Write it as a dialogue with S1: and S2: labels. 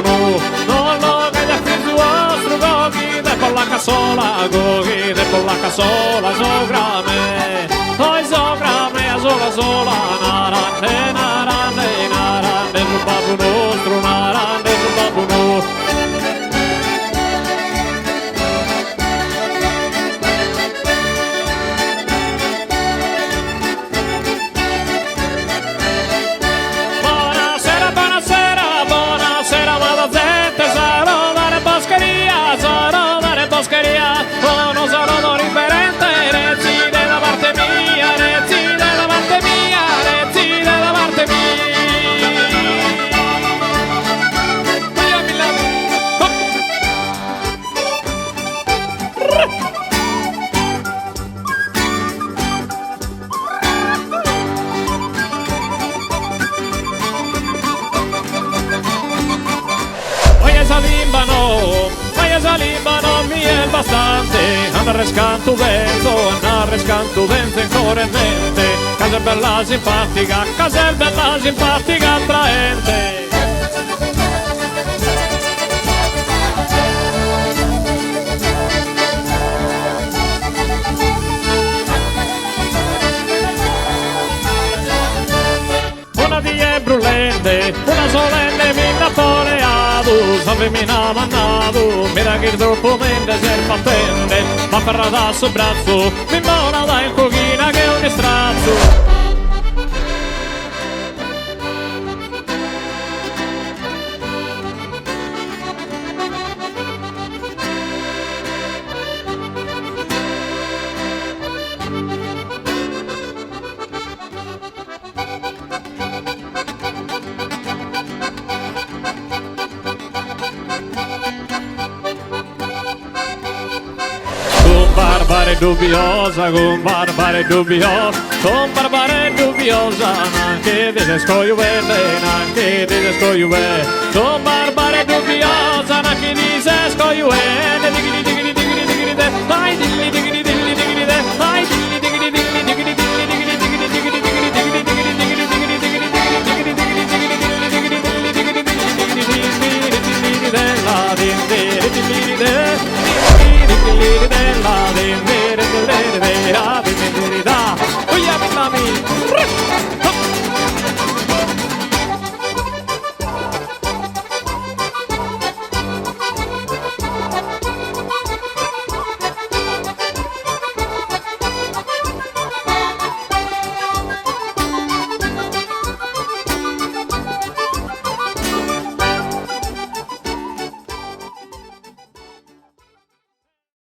S1: babunu. No lo que de fizu ostru gogi, de polaka sola gogi, de polaka sola zograme. Oj zograme, a zola, narande, narande, narande, babunu, ostru narande, babunu. Sono solo differente, rezzi della parte mia, rezzi della parte mia, rezzi della parte mia. Oye esa limba no mi es bastante. Anda rescanto vento incoerente. Casa è bella simpatica, attraente. Una di è brulente, una solenne mi Napoleado, sapemina mannato, mira che troppo mente si è fattente, ma ferrata sul braccio, mi mona da in cochina che è un estrazzo. Con barbare dubbiosa, anche tedesco verde, anche tedesco verde. Con barbare dubbiosa, anche tedesco verde, digri, dai di